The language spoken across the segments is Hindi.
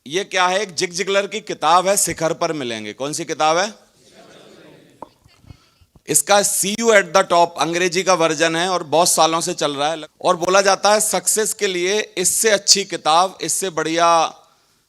ये क्या है? एक जिग जिगलर की किताब है, शिखर पर मिलेंगे। कौन सी किताब है? इसका सी यू एट द टॉप अंग्रेजी का वर्जन है और बहुत सालों से चल रहा है। और बोला जाता है सक्सेस के लिए इससे अच्छी किताब, इससे बढ़िया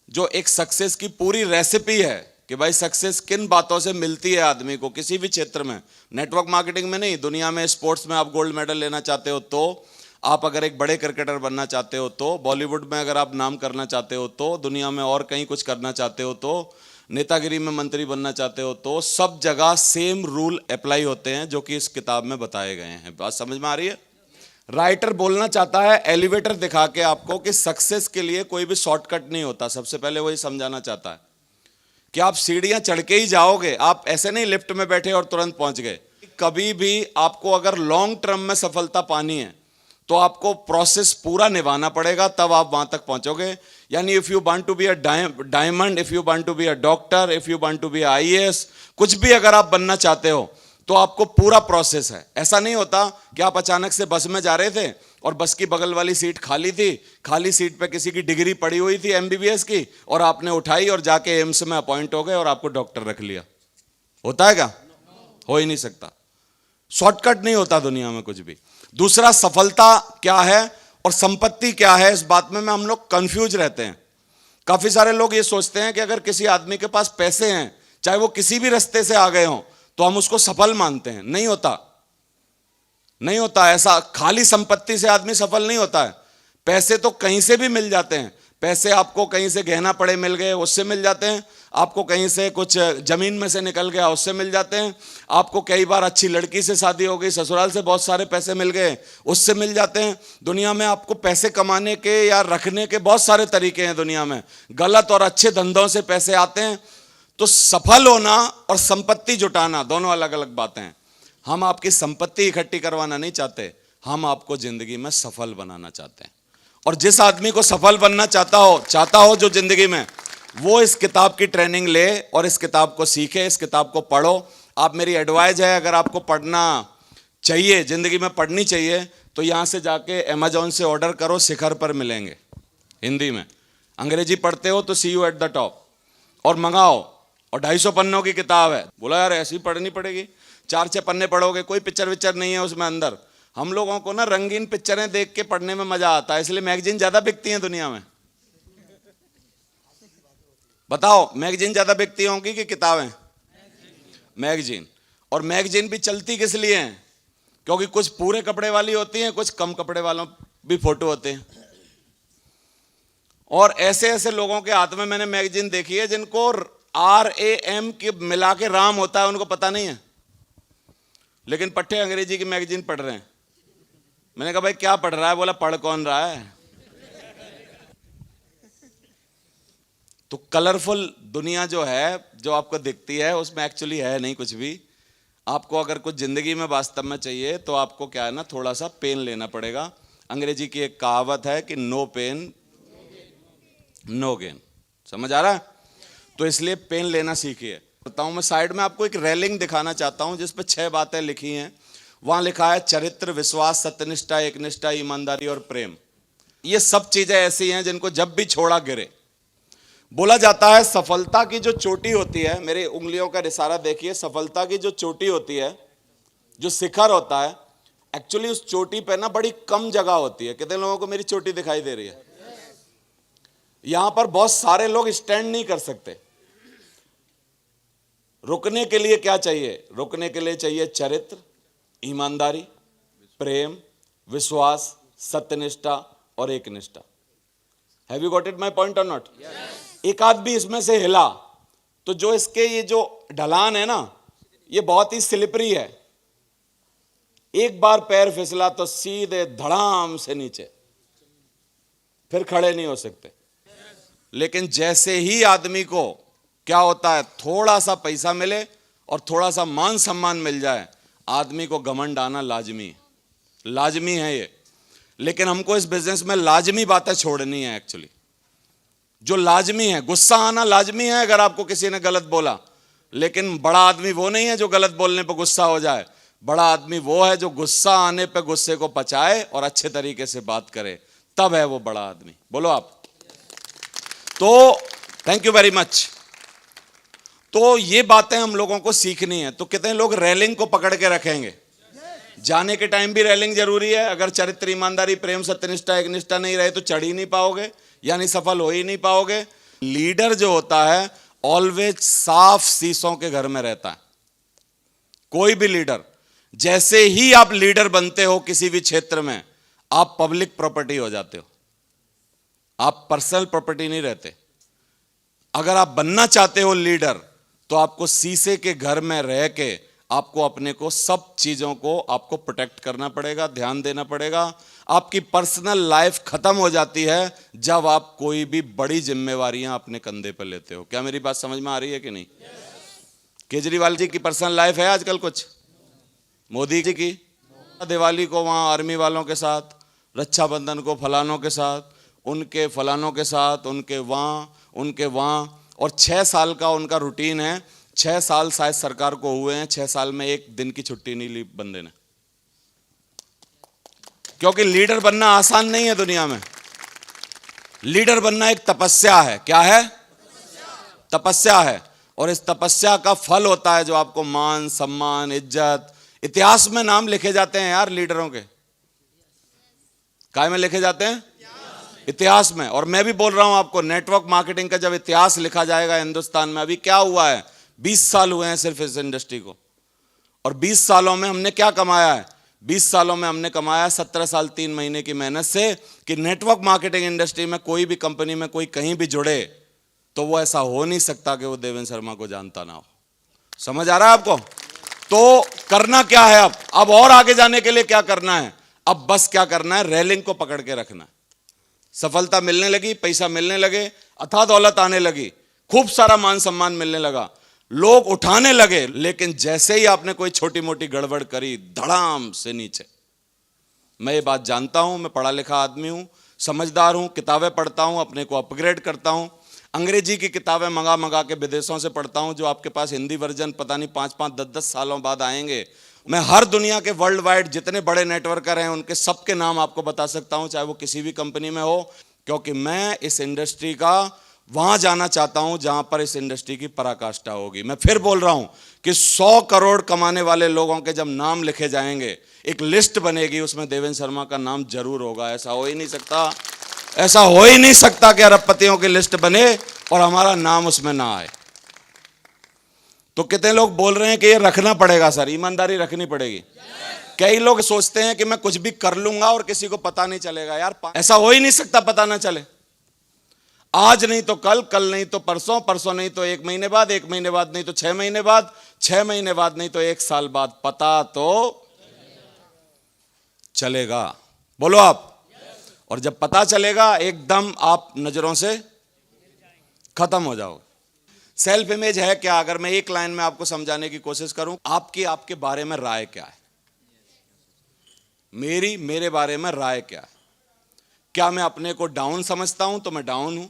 जो एक सक्सेस की पूरी रेसिपी है कि भाई सक्सेस किन बातों से मिलती है आदमी को किसी भी क्षेत्र में, नेटवर्क मार्केटिंग में नहीं, दुनिया में स्पोर्ट्स में आप गोल्ड मेडल लेना चाहते हो तो, आप अगर एक बड़े क्रिकेटर बनना चाहते हो तो, बॉलीवुड में अगर आप नाम करना चाहते हो तो, दुनिया में और कहीं कुछ करना चाहते हो तो, नेतागिरी में मंत्री बनना चाहते हो तो, सब जगह सेम रूल अप्लाई होते हैं जो कि इस किताब में बताए गए हैं। बात समझ में आ रही है? राइटर बोलना चाहता है एलिवेटर दिखा के आपको कि सक्सेस के लिए कोई भी शॉर्टकट नहीं होता। सबसे पहले वही समझाना चाहता है कि आप सीढ़ियां चढ़ के ही जाओगे, आप ऐसे नहीं लिफ्ट में बैठे और तुरंत पहुंच गए। कभी भी आपको अगर लॉन्ग टर्म में सफलता पानी है तो आपको प्रोसेस पूरा निभाना पड़ेगा, तब आप वहां तक पहुंचोगे। यानी if you want to be a diamond, if you want to be a doctor, if you want to be IAS, कुछ भी अगर आप बनना चाहते हो तो आपको पूरा प्रोसेस है। ऐसा नहीं होता कि आप अचानक से बस में जा रहे थे और बस की बगल वाली सीट खाली थी, खाली सीट पे किसी की डिग्री पड़ी हुई थी एमबीबीएस की, और आपने उठाई और जाके एम्स में अपॉइंट हो गए और आपको डॉक्टर रख लिया। होता है क्या? हो ही नहीं सकता। शॉर्टकट नहीं होता दुनिया में कुछ भी। दूसरा, सफलता क्या है और संपत्ति क्या है, इस बात में हम लोग कंफ्यूज रहते हैं। काफी सारे लोग ये सोचते हैं कि अगर किसी आदमी के पास पैसे हैं, चाहे वो किसी भी रास्ते से आ गए हों, तो हम उसको सफल मानते हैं। नहीं होता, नहीं होता ऐसा। खाली संपत्ति से आदमी सफल नहीं होता है। पैसे तो कहीं से भी मिल जाते हैं। पैसे आपको कहीं से गहना पड़े मिल गए, उससे मिल जाते हैं। आपको कहीं से कुछ जमीन में से निकल गया, उससे मिल जाते हैं। आपको कई बार अच्छी लड़की से शादी हो गई, ससुराल से बहुत सारे पैसे मिल गए, उससे मिल जाते हैं। दुनिया में आपको पैसे कमाने के या रखने के बहुत सारे तरीके हैं दुनिया में। गलत और अच्छे धंधों से पैसे आते हैं। तो सफल होना और संपत्ति जुटाना दोनों अलग अलग बातें हैं। हम आपकी संपत्ति इकट्ठी करवाना नहीं चाहते, हम आपको जिंदगी में सफल बनाना चाहते हैं। और जिस आदमी को सफल बनना चाहता हो जो जिंदगी में, वो इस किताब की ट्रेनिंग ले और इस किताब को सीखे, इस किताब को पढ़ो। आप, मेरी एडवाइस है, अगर आपको पढ़ना चाहिए, जिंदगी में पढ़नी चाहिए, तो यहां से जाके अमेजोन से ऑर्डर करो, शिखर पर मिलेंगे हिंदी में। अंग्रेजी पढ़ते हो तो सी यू एट द टॉप और मंगाओ। और 250 पन्नों की किताब है। बोला यार ऐसी पढ़नी पड़ेगी, 4-6 पन्ने पढ़ोगे, कोई पिक्चर विक्चर नहीं है उसमें अंदर। हम लोगों को ना रंगीन पिक्चरें देख के पढ़ने में मजा आता है, इसलिए मैगजीन ज्यादा बिकती हैं दुनिया में। बताओ, मैगजीन ज्यादा बिकती होंगी कि किताबें? मैगजीन। और मैगजीन भी चलती किस लिए है? क्योंकि कुछ पूरे कपड़े वाली होती हैं, कुछ कम कपड़े वालों भी फोटो होते हैं। और ऐसे ऐसे लोगों के हाथ में मैंने मैगजीन देखी है जिनको RAM के मिला के राम होता है, उनको पता नहीं है, लेकिन पट्टे अंग्रेजी की मैगजीन पढ़ रहे हैं। मैंने कहा भाई क्या पढ़ रहा है? बोला पढ़ कौन रहा है। तो कलरफुल दुनिया जो है, जो आपको दिखती है, उसमें एक्चुअली है नहीं कुछ भी। आपको अगर कुछ जिंदगी में वास्तव में चाहिए तो आपको क्या है ना, थोड़ा सा पेन लेना पड़ेगा। अंग्रेजी की एक कहावत है कि नो पेन नो गेन। समझ आ रहा है? तो इसलिए पेन लेना सीखिए। बताऊं, मैं साइड में आपको एक रेलिंग दिखाना चाहता हूं जिस पे 6 बातें लिखी हैं। वहां लिखा है चरित्र, विश्वास, सत्यनिष्ठा, एकनिष्ठा, ईमानदारी और प्रेम। ये सब चीजें ऐसी हैं जिनको जब भी छोड़ा गिरे। बोला जाता है सफलता की जो चोटी होती है, मेरी उंगलियों का इशारा देखिए, सफलता की जो चोटी होती है, जो शिखर होता है, एक्चुअली उस चोटी पे ना बड़ी कम जगह होती है। कितने लोगों को मेरी चोटी दिखाई दे रही है? यहां पर बहुत सारे लोग स्टैंड नहीं कर सकते। रुकने के लिए क्या चाहिए? रुकने के लिए चाहिए चरित्र, ईमानदारी, प्रेम, विश्वास, सत्यनिष्ठा और एकनिष्ठा। Have you got it my point और नॉट? एक आध भी इसमें से हिला तो जो इसके ये जो ढलान है ना, ये बहुत ही स्लिपरी है। एक बार पैर फिसला तो सीधे धड़ाम से नीचे, फिर खड़े नहीं हो सकते। लेकिन जैसे ही आदमी को क्या होता है, थोड़ा सा पैसा मिले और थोड़ा सा मान सम्मान मिल जाए, आदमी को घमंड आना लाजमी है, लाजमी है ये। लेकिन हमको इस बिजनेस में लाजमी बातें छोड़नी है। एक्चुअली जो लाजमी है, गुस्सा आना लाजमी है अगर आपको किसी ने गलत बोला, लेकिन बड़ा आदमी वो नहीं है जो गलत बोलने पर गुस्सा हो जाए। बड़ा आदमी वो है जो गुस्सा आने पर गुस्से को पचाए और अच्छे तरीके से बात करे, तब है वो बड़ा आदमी। बोलो आप। तो थैंक यू वेरी मच। तो ये बातें हम लोगों को सीखनी है। तो कितने लोग रेलिंग को पकड़ के रखेंगे? जाने के टाइम भी रेलिंग जरूरी है। अगर चरित्र, ईमानदारी, प्रेम, सत्यनिष्ठा, एकनिष्ठा नहीं रहे तो चढ़ ही नहीं पाओगे, यानी सफल हो ही नहीं पाओगे। लीडर जो होता है ऑलवेज साफ शीशों के घर में रहता है। कोई भी लीडर, जैसे ही आप लीडर बनते हो किसी भी क्षेत्र में, आप पब्लिक प्रॉपर्टी हो जाते हो, आप पर्सनल प्रॉपर्टी नहीं रहते। अगर आप बनना चाहते हो लीडर, तो आपको शीशे के घर में रह के आपको अपने को सब चीजों को आपको प्रोटेक्ट करना पड़ेगा, ध्यान देना पड़ेगा। आपकी पर्सनल लाइफ खत्म हो जाती है जब आप कोई भी बड़ी जिम्मेवारियां अपने कंधे पर लेते हो। क्या मेरी बात समझ में आ रही है कि नहीं? केजरीवाल जी की पर्सनल लाइफ है आजकल कुछ? मोदी जी की दिवाली को वहां आर्मी वालों के साथ, रक्षाबंधन को फलानों के साथ, उनके फलानों के साथ, उनके वहां, और 6 साल का उनका रूटीन है। 6 साल शायद सरकार को हुए हैं, 6 साल में एक दिन की छुट्टी नहीं ली बंदे ने। क्योंकि लीडर बनना आसान नहीं है दुनिया में। लीडर बनना एक तपस्या है। क्या है? तपस्या है। और इस तपस्या का फल होता है जो आपको मान, सम्मान, इज्जत। इतिहास में नाम लिखे जाते हैं यार लीडरों के। काय में लिखे जाते हैं? इतिहास में। और मैं भी बोल रहा हूं आपको, नेटवर्क मार्केटिंग का जब इतिहास लिखा जाएगा हिंदुस्तान में, अभी क्या हुआ है, 20 साल हुए हैं सिर्फ इस इंडस्ट्री को, और 20 सालों में हमने क्या कमाया है? 20 सालों में हमने कमाया 17 साल 3 महीने की मेहनत से कि नेटवर्क मार्केटिंग इंडस्ट्री में कोई भी कंपनी में कोई कहीं भी जुड़े तो वो ऐसा हो नहीं सकता कि वो देवेंद्र शर्मा को जानता ना हो। समझ आ रहा है आपको? तो करना क्या है अब और आगे जाने के लिए क्या करना है? अब बस क्या करना है? रेलिंग को पकड़ के रखना है। सफलता मिलने लगी, पैसा मिलने लगे, अथाह दौलत आने लगी, खूब सारा मान सम्मान मिलने लगा, लोग उठाने लगे, लेकिन जैसे ही आपने कोई छोटी मोटी गड़बड़ करी, धड़ाम से नीचे। मैं ये बात जानता हूं, मैं पढ़ा लिखा आदमी हूं, समझदार हूं, किताबें पढ़ता हूं, अपने को अपग्रेड करता हूं, अंग्रेजी की किताबें मंगा के विदेशों से पढ़ता हूं, जो आपके पास हिंदी वर्जन पता नहीं 5-5, 10-10 सालों बाद आएंगे। मैं हर दुनिया के वर्ल्ड वाइड जितने बड़े नेटवर्कर हैं उनके सबके नाम आपको बता सकता हूं, चाहे वो किसी भी कंपनी में हो, क्योंकि मैं इस इंडस्ट्री का वहां जाना चाहता हूं जहां पर इस इंडस्ट्री की पराकाष्ठा होगी। मैं फिर बोल रहा हूं कि 100 करोड़ कमाने वाले लोगों के जब नाम लिखे जाएंगे, एक लिस्ट बनेगी, उसमें देवेंद्र शर्मा का नाम जरूर होगा। ऐसा हो ही नहीं सकता, ऐसा हो ही नहीं सकता कि अरबपतियों की लिस्ट बने और हमारा नाम उसमें ना आए। तो कितने लोग बोल रहे हैं कि ये रखना पड़ेगा सर, ईमानदारी रखनी पड़ेगी। कई लोग सोचते हैं कि मैं कुछ भी कर लूंगा और किसी को पता नहीं चलेगा। यार ऐसा हो ही नहीं सकता, पता ना चले। आज नहीं तो कल, कल नहीं तो परसों, परसों नहीं तो 1 महीने बाद, 1 महीने बाद नहीं तो 6 महीने बाद, 6 महीने बाद नहीं तो 1 साल बाद, पता तो चलेगा। बोलो आप। और जब पता चलेगा एकदम आप नजरों से खत्म हो जाओगे। सेल्फ इमेज है क्या? अगर मैं एक लाइन में आपको समझाने की कोशिश करूं, आपके बारे में राय क्या है? मेरे बारे में राय क्या है? क्या मैं अपने को डाउन समझता हूं तो मैं डाउन हूं?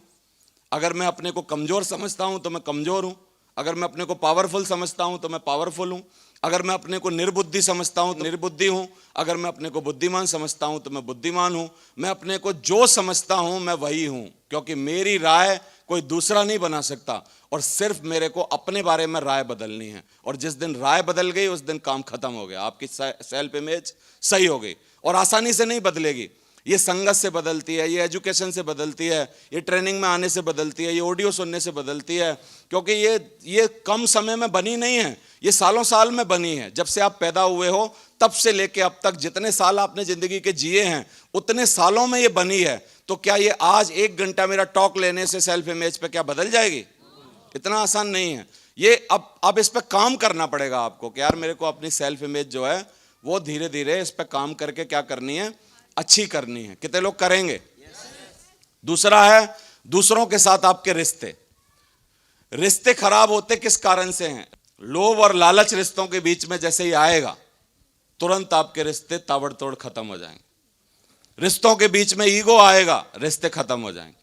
अगर मैं अपने को कमजोर समझता हूं तो मैं कमजोर हूं? अगर मैं अपने को पावरफुल समझता हूं तो मैं पावरफुल हूं? अगर मैं अपने को निर्बुद्धि समझता हूं तो निर्बुद्धि हूं? अगर मैं अपने को बुद्धिमान समझता हूं तो मैं बुद्धिमान हूं? मैं अपने को जो समझता हूं मैं वही हूं, क्योंकि मेरी राय कोई दूसरा नहीं बना सकता, और सिर्फ मेरे को अपने बारे में राय बदलनी है। और जिस दिन राय बदल गई उस दिन काम खत्म हो गया, आपकी सेल्फ इमेज सही हो गई। और आसानी से नहीं बदलेगी, ये संगत से बदलती है, ये एजुकेशन से बदलती है, ये ट्रेनिंग में आने से बदलती है, ये ऑडियो सुनने से बदलती है, क्योंकि ये कम समय में बनी नहीं है, ये सालों साल में बनी है। जब से आप पैदा हुए हो तब से लेके अब तक जितने साल आपने जिंदगी के जिए हैं उतने सालों में ये बनी है। तो क्या ये आज 1 घंटा मेरा टॉक लेने से सेल्फ इमेज पे क्या बदल जाएगी? इतना आसान नहीं है ये। अब इस पे काम करना पड़ेगा आपको कि यार मेरे को अपनी सेल्फ इमेज जो है वो धीरे धीरे इस पे काम करके क्या करनी है, अच्छी करनी है। कितने लोग करेंगे? दूसरा है दूसरों के साथ आपके रिश्ते खराब होते किस कारण से हैं? लोभ और लालच रिश्तों के बीच में जैसे ही आएगा तुरंत आपके रिश्ते ताबड़तोड़ खत्म हो जाएंगे। रिश्तों के बीच में ईगो आएगा, रिश्ते खत्म हो जाएंगे।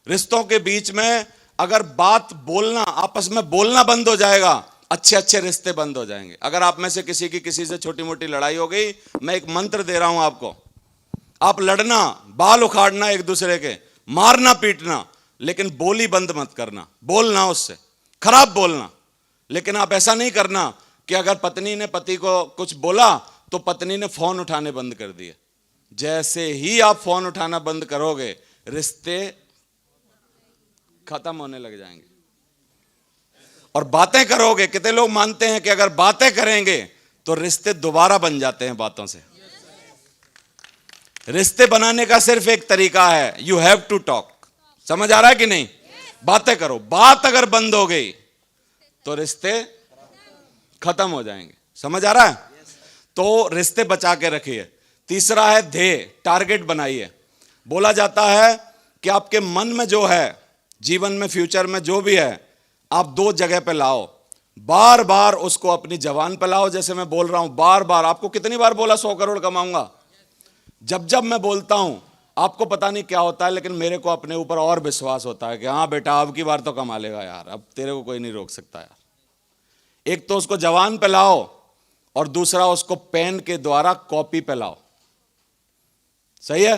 रिश्तों के बीच में अगर बात बोलना, आपस में बोलना बंद हो जाएगा, अच्छे अच्छे रिश्ते बंद हो जाएंगे। अगर आप में से किसी से छोटी मोटी लड़ाई हो गई, मैं एक मंत्र दे रहा हूं आपको, आप लड़ना, बाल उखाड़ना एक दूसरे के, मारना पीटना, लेकिन बोली बंद मत करना, बोलना उससे, खराब बोलना। लेकिन आप ऐसा नहीं करना कि अगर पत्नी ने पति को कुछ बोला तो पत्नी ने फोन उठाने बंद कर दिए। जैसे ही आप फोन उठाना बंद करोगे, रिश्ते खत्म होने लग जाएंगे। और बातें करोगे, कितने लोग मानते हैं कि अगर बातें करेंगे तो रिश्ते दोबारा बन जाते हैं बातों से। रिश्ते बनाने का सिर्फ एक तरीका है, यू हैव टू टॉक। समझ आ रहा है कि नहीं? बातें करो। बात अगर बंद हो गई तो रिश्ते खत्म हो जाएंगे। समझ आ रहा है? तो रिश्ते बचा के रखिए। तीसरा है ध्येय, टारगेट बनाइए। बोला जाता है कि आपके मन में जो है, जीवन में, फ्यूचर में जो भी है, आप दो जगह पे लाओ। बार बार उसको अपनी जबान पे लाओ, जैसे मैं बोल रहा हूं बार बार। आपको कितनी बार बोला 100 करोड़ कमाऊंगा? जब जब मैं बोलता हूं आपको पता नहीं क्या होता है, लेकिन मेरे को अपने ऊपर और विश्वास होता है कि हाँ बेटा अब की बार तो कमा लेगा यार, अब तेरे को कोई नहीं रोक सकता यार। एक तो उसको जबान पे लाओ और दूसरा उसको पेन के द्वारा कॉपी पे लाओ। सही है?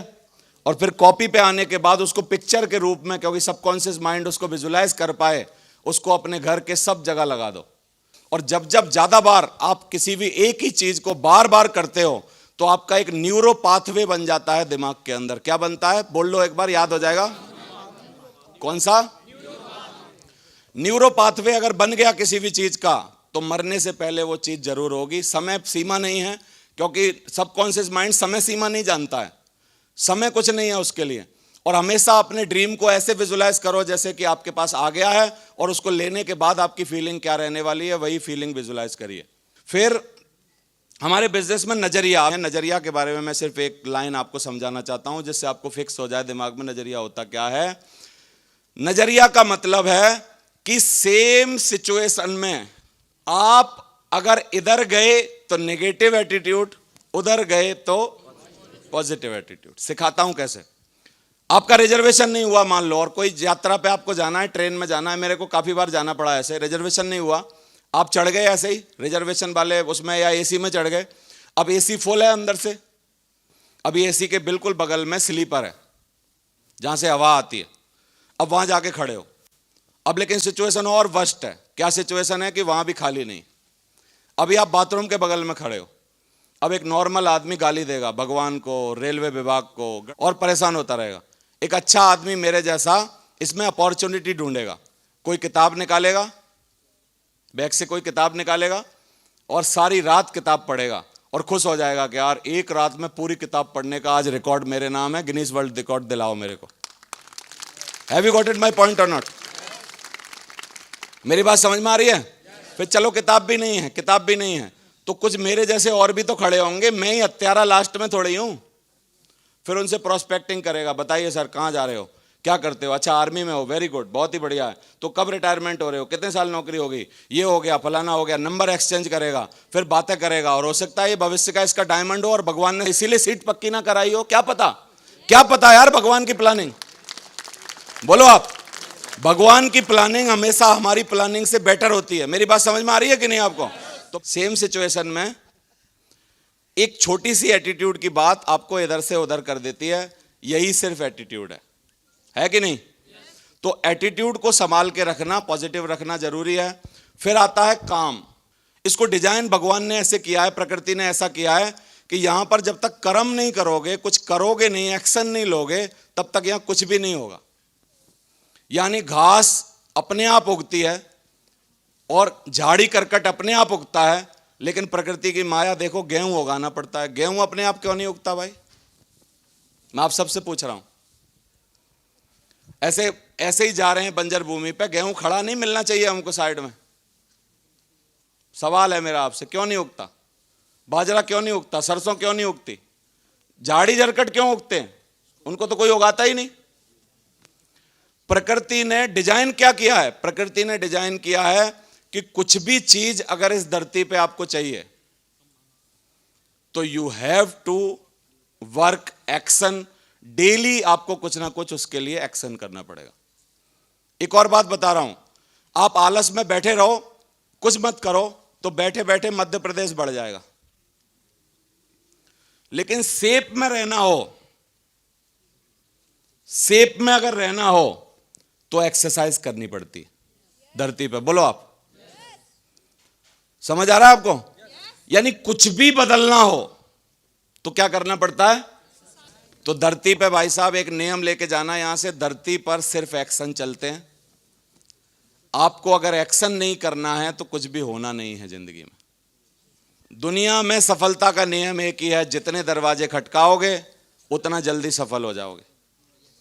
और फिर कॉपी पे आने के बाद उसको पिक्चर के रूप में, क्योंकि सबकॉन्शियस माइंड उसको विजुलाइज कर पाए, उसको अपने घर के सब जगह लगा दो। और जब जब ज्यादा बार आप किसी भी एक ही चीज को बार बार करते हो तो आपका एक न्यूरो पाथवे बन जाता है दिमाग के अंदर। क्या बनता है? बोल लो एक बार, याद हो जाएगा। कौन सा? न्यूरो पाथवे अगर बन गया किसी भी चीज का तो मरने से पहले वो चीज जरूर होगी। समय सीमा नहीं है, क्योंकि सबकॉन्शियस माइंड समय सीमा नहीं जानता है। समय कुछ नहीं है उसके लिए। और हमेशा अपने ड्रीम को ऐसे विजुलाइज करो जैसे कि आपके पास आ गया है, और उसको लेने के बाद आपकी फीलिंग क्या रहने वाली है, वही फीलिंग विजुलाइज करिए। फिर हमारे बिजनेस में नजरिया है। नजरिया के बारे में मैं सिर्फ एक लाइन आपको समझाना चाहता हूं, जिससे आपको फिक्स हो जाए दिमाग में नजरिया होता क्या है। नजरिया का मतलब है कि सेम सिचुएशन में आप अगर इधर गए तो नेगेटिव एटीट्यूड, उधर गए तो पॉजिटिव एटीट्यूड। सिखाता हूं कैसे। आपका रिजर्वेशन नहीं हुआ मान लो, और कोई यात्रा पे आपको जाना है, ट्रेन में जाना है। मेरे को काफी बार जाना पड़ा ऐसे, रिजर्वेशन नहीं हुआ, आप चढ़ गए ऐसे ही रिजर्वेशन वाले उसमें या एसी में चढ़ गए। अब एसी फुल है अंदर से, अभी एसी के बिल्कुल बगल में स्लीपर है जहां से हवा आती है। अब वहां जाके खड़े हो। अब लेकिन सिचुएशन और वर्स्ट है। क्या सिचुएशन है? कि वहां भी खाली नहीं। अभी आप बाथरूम के बगल में खड़े हो। अब एक नॉर्मल आदमी गाली देगा भगवान को, रेलवे विभाग को, और परेशान होता रहेगा। एक अच्छा आदमी मेरे जैसा इसमें अपॉर्चुनिटी ढूंढेगा। कोई किताब निकालेगा, बैग से कोई किताब निकालेगा और सारी रात किताब पढ़ेगा और खुश हो जाएगा कि यार एक रात में पूरी किताब पढ़ने का आज रिकॉर्ड मेरे नाम है, गिनीज वर्ल्ड रिकॉर्ड दिलाओ मेरे को। Have you got it my point और नॉट? मेरी बात समझ में आ रही है? फिर चलो किताब भी नहीं है, किताब भी नहीं है तो कुछ मेरे जैसे और भी तो खड़े होंगे, मैं ही हत्यारा लास्ट में थोड़ी हूं। फिर उनसे प्रोस्पेक्टिंग करेगा, बताइए सर कहां जा रहे हो, क्या करते हो? अच्छा आर्मी में हो, वेरी गुड, बहुत ही बढ़िया है। तो कब रिटायरमेंट हो रहे हो, कितने साल नौकरी होगी, ये हो गया, फलाना हो गया। नंबर एक्सचेंज करेगा, फिर बातें करेगा, और हो सकता है ये भविष्य का इसका डायमंड हो और भगवान ने इसीलिए सीट पक्की ना कराई हो। क्या पता, क्या पता यार, भगवान की प्लानिंग। बोलो आप, भगवान की प्लानिंग हमेशा हमारी प्लानिंग से बेटर होती है। मेरी बात समझ में आ रही है कि नहीं आपको? तो सेम सिचुएशन में एक छोटी सी एटीट्यूड की बात आपको इधर से उधर कर देती है। यही सिर्फ एटीट्यूड है कि नहीं? तो एटीट्यूड को संभाल के रखना, पॉजिटिव रखना जरूरी है। फिर आता है काम। इसको डिजाइन भगवान ने ऐसे किया है, प्रकृति ने ऐसा किया है कि यहां पर जब तक कर्म नहीं करोगे, कुछ करोगे नहीं, एक्शन नहीं लोगे, तब तक यहां कुछ भी नहीं होगा। यानी घास अपने आप उगती है और झाड़ी करकट अपने आप उगता है, लेकिन प्रकृति की माया देखो, गेहूं उगाना पड़ता है। गेहूं अपने आप क्यों नहीं उगता भाई? मैं आप सबसे पूछ रहा हूं। ऐसे ही जा रहे हैं बंजर भूमि पे, गेहूं खड़ा नहीं मिलना चाहिए हमको साइड में? सवाल है मेरा आपसे, क्यों नहीं उगता? बाजरा क्यों नहीं उगता? सरसों क्यों नहीं उगती? झाड़ी झरकट क्यों उगते हैं? उनको तो कोई उगाता ही नहीं। प्रकृति ने डिजाइन क्या किया है? प्रकृति ने डिजाइन किया है कि कुछ भी चीज अगर इस धरती पे आपको चाहिए तो you have to work, action. Daily आपको कुछ ना कुछ उसके लिए एक्शन करना पड़ेगा। एक और बात बता रहा हूं, आप आलस में बैठे रहो, कुछ मत करो, तो बैठे बैठे मध्य प्रदेश बढ़ जाएगा। लेकिन शेप में रहना हो, शेप में अगर रहना हो तो एक्सरसाइज करनी पड़ती है धरती पे। बोलो आप, समझ आ रहा है आपको? यानी कुछ भी बदलना हो तो क्या करना पड़ता है? तो धरती पे भाई साहब एक नियम लेके जाना यहां से, धरती पर सिर्फ एक्शन चलते हैं। आपको अगर एक्शन नहीं करना है तो कुछ भी होना नहीं है जिंदगी में। दुनिया में सफलता का नियम एक ही है, जितने दरवाजे खटकाओगे उतना जल्दी सफल हो जाओगे।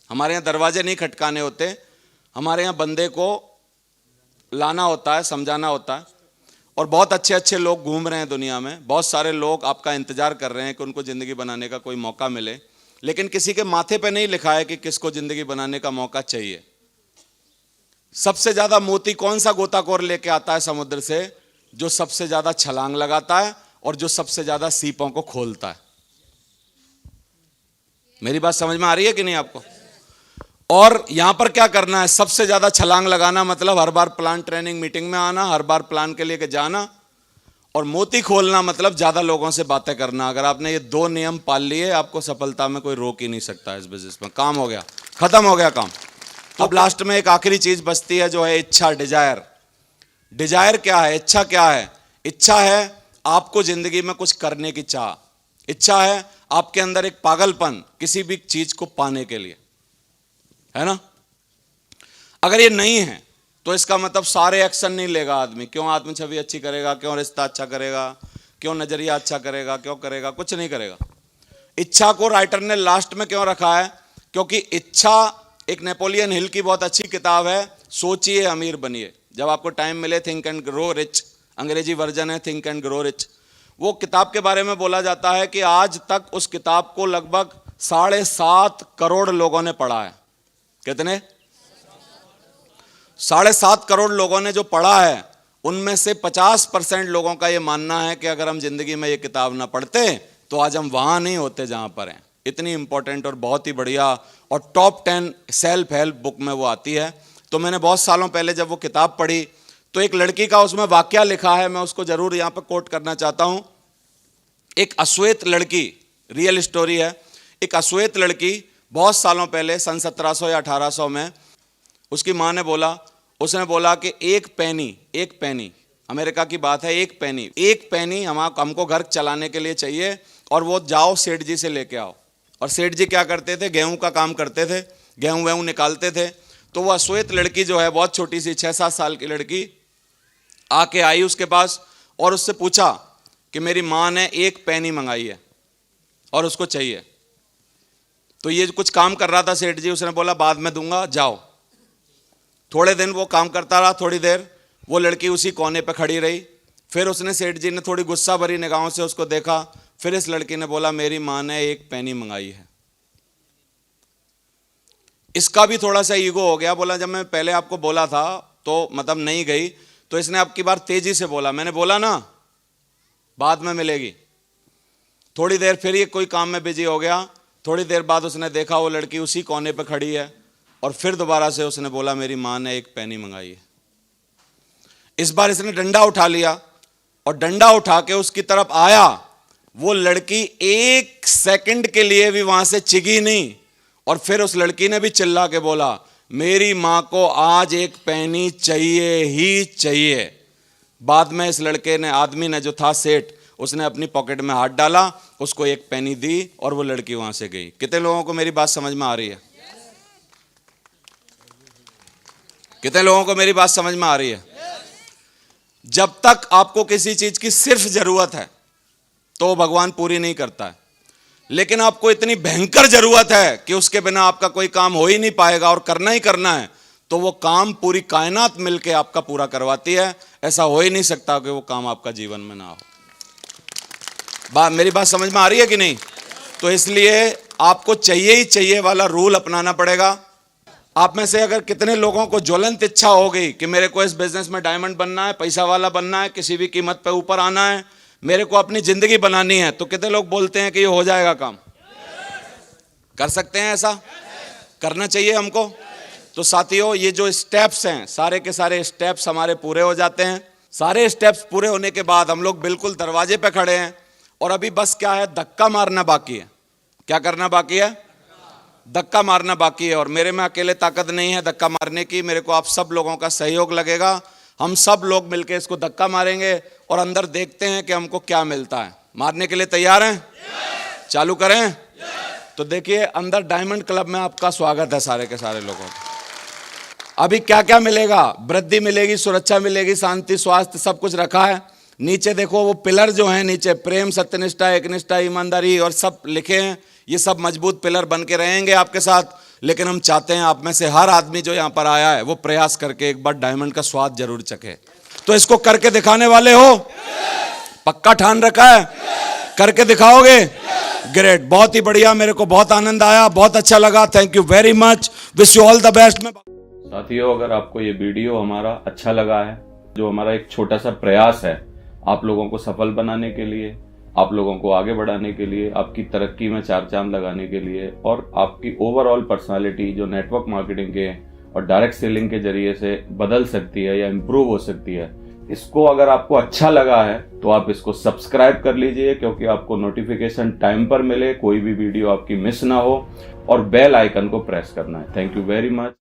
हमारे यहां दरवाजे नहीं खटकाने होते, हमारे यहां बंदे को लाना होता है, समझाना होता है। और बहुत अच्छे अच्छे लोग घूम रहे हैं दुनिया में, बहुत सारे लोग आपका इंतजार कर रहे हैं कि उनको जिंदगी बनाने का कोई मौका मिले, लेकिन किसी के माथे पे नहीं लिखा है कि किसको जिंदगी बनाने का मौका चाहिए। सबसे ज्यादा मोती कौन सा गोताखोर लेके आता है समुद्र से? जो सबसे ज्यादा छलांग लगाता है और जो सबसे ज्यादा सीपों को खोलता है। मेरी बात समझ में आ रही है कि नहीं आपको? और यहां पर क्या करना है? सबसे ज्यादा छलांग लगाना मतलब हर बार प्लान ट्रेनिंग मीटिंग में आना, हर बार प्लान के लिए जाना। और मोती खोलना मतलब ज्यादा लोगों से बातें करना। अगर आपने ये दो नियम पाल लिए, आपको सफलता में कोई रोक ही नहीं सकता इस बिजनेस में। काम हो गया, खत्म हो गया काम। अब लास्ट में एक आखिरी चीज बचती है जो है इच्छा, डिजायर। डिजायर क्या है? इच्छा क्या है? इच्छा है आपको जिंदगी में कुछ करने की चाह। इच्छा है आपके अंदर एक पागलपन किसी भी चीज को पाने के लिए, है ना? अगर ये नहीं है तो इसका मतलब सारे एक्शन नहीं लेगा आदमी। क्यों आत्म छवि अच्छी करेगा, क्यों रिश्ता अच्छा करेगा, क्यों नजरिया अच्छा करेगा, क्यों करेगा? कुछ नहीं करेगा। इच्छा को राइटर ने लास्ट में क्यों रखा है? क्योंकि इच्छा, एक नेपोलियन हिल की बहुत अच्छी किताब है, सोचिए अमीर बनिए। जब आपको टाइम मिले, थिंक एंड ग्रो रिच, अंग्रेजी वर्जन है थिंक एंड ग्रो रिच। वो किताब के बारे में बोला जाता है कि आज तक उस किताब को लगभग 7.5 करोड़ लोगों ने पढ़ा है। कितने? 7.5 करोड़ लोगों ने जो पढ़ा है, उनमें से 50% लोगों का यह मानना है कि अगर हम जिंदगी में ये किताब ना पढ़ते तो आज हम वहां नहीं होते जहां पर हैं। इतनी इंपॉर्टेंट और बहुत ही बढ़िया और टॉप 10 सेल्फ हेल्प बुक में वो आती है। तो मैंने बहुत सालों पहले जब वो किताब पढ़ी तो एक लड़की का उसमें वाकया लिखा है, मैं उसको जरूर यहां पर कोट करना चाहता हूं। एक अश्वेत लड़की, रियल स्टोरी है। एक अश्वेत लड़की बहुत सालों पहले सन 1700 या 1800 में, उसकी मां ने बोला, उसने बोला कि एक पैनी, अमेरिका की बात है, एक पैनी हमको घर चलाने के लिए चाहिए और वो जाओ सेठ जी से लेके आओ। और सेठ जी क्या करते थे? गेहूं का काम करते थे, गेहूं वेहूं निकालते थे। तो वो अश्वेत लड़की जो है, बहुत छोटी सी 6-7 साल की लड़की, आके आई उसके पास और उससे पूछा कि मेरी मां ने एक पैनी मंगाई है और उसको चाहिए। तो ये कुछ काम कर रहा था सेठ जी, उसने बोला बाद में दूंगा, जाओ। थोड़े दिन वो काम करता रहा, थोड़ी देर वो लड़की उसी कोने पे खड़ी रही। फिर उसने, सेठ जी ने थोड़ी गुस्सा भरी निगाहों से उसको देखा। फिर इस लड़की ने बोला मेरी मां ने एक पैनी मंगाई है। इसका भी थोड़ा सा ईगो हो गया, बोला जब मैं पहले आपको बोला था तो मतलब नहीं गई, तो इसने अब की बार तेजी से बोला, मैंने बोला ना बाद में मिलेगी। थोड़ी देर फिर ये कोई काम में बिजी हो गया। थोड़ी देर बाद उसने देखा वो लड़की उसी कोने पे खड़ी है और फिर दोबारा से उसने बोला मेरी मां ने एक पैनी मंगाई है। इस बार इसने डंडा उठा लिया और डंडा उठा के उसकी तरफ आया। वो लड़की 1 सेकंड के लिए भी वहां से चिगी नहीं और फिर उस लड़की ने भी चिल्ला के बोला मेरी मां को आज एक पैनी चाहिए ही चाहिए। बाद में इस लड़के ने, आदमी ने जो था सेठ, उसने अपनी पॉकेट में हाथ डाला, उसको एक पैनी दी और वो लड़की वहां से गई। कितने लोगों को मेरी बात समझ में आ रही है? कितने लोगों को मेरी बात समझ में आ रही है? जब तक आपको किसी चीज की सिर्फ जरूरत है तो भगवान पूरी नहीं करता है, लेकिन आपको इतनी भयंकर जरूरत है कि उसके बिना आपका कोई काम हो ही नहीं पाएगा और करना ही करना है, तो वो काम पूरी कायनात मिलके आपका पूरा करवाती है। ऐसा हो ही नहीं सकता कि वो काम आपका जीवन में ना हो। मेरी बात समझ में आ रही है कि नहीं? तो इसलिए आपको चाहिए ही चाहिए वाला रूल अपनाना पड़ेगा। आप में से अगर कितने लोगों को ज्वलंत इच्छा हो गई कि मेरे को इस बिजनेस में डायमंड बनना है, पैसा वाला बनना है, किसी भी कीमत पे ऊपर आना है, मेरे को अपनी जिंदगी बनानी है, तो कितने लोग बोलते हैं कि ये हो जाएगा काम? कर सकते हैं? ऐसा करना चाहिए हमको। तो साथियों, ये जो स्टेप्स हैं, सारे के सारे स्टेप्स हमारे पूरे हो जाते हैं। सारे स्टेप्स पूरे होने के बाद हम लोग बिल्कुल दरवाजे पे खड़े हैं और अभी बस क्या है, धक्का मारना बाकी है। क्या करना बाकी है? धक्का मारना बाकी है और मेरे में अकेले ताकत नहीं है धक्का मारने की। मेरे को आप सब लोगों का सहयोग लगेगा। हम सब लोग मिलकर इसको धक्का मारेंगे और अंदर देखते हैं कि हमको क्या मिलता है। मारने के लिए तैयार हैं? चालू करें? तो देखिए, अंदर डायमंड क्लब में आपका स्वागत है सारे के सारे लोगों का। अभी क्या क्या मिलेगा? वृद्धि मिलेगी, सुरक्षा मिलेगी, शांति, स्वास्थ्य, सब कुछ रखा है। नीचे देखो वो पिलर जो हैं, नीचे प्रेम, सत्यनिष्ठा, एकनिष्ठा, ईमानदारी और सब लिखे हैं। ये सब मजबूत पिलर बन के रहेंगे आपके साथ। लेकिन हम चाहते हैं आप में से हर आदमी जो यहाँ पर आया है वो प्रयास करके एक बार डायमंड का स्वाद जरूर चखे। तो इसको करके दिखाने वाले हो? पक्का ठान रखा है? करके दिखाओगे? ग्रेट, बहुत ही बढ़िया। मेरे को बहुत आनंद आया, बहुत अच्छा लगा। Thank you very much, wish you all the best. साथियों, अगर आपको ये वीडियो हमारा अच्छा लगा है, जो हमारा एक छोटा सा प्रयास है आप लोगों को सफल बनाने के लिए, आप लोगों को आगे बढ़ाने के लिए, आपकी तरक्की में चार चांद लगाने के लिए और आपकी ओवरऑल पर्सनालिटी जो नेटवर्क मार्केटिंग के और डायरेक्ट सेलिंग के जरिए से बदल सकती है या इम्प्रूव हो सकती है, इसको अगर आपको अच्छा लगा है तो आप इसको सब्सक्राइब कर लीजिए, क्योंकि आपको नोटिफिकेशन टाइम पर मिले, कोई भी वीडियो आपकी मिस ना हो, और बेल आइकन को प्रेस करना है। Thank you very much.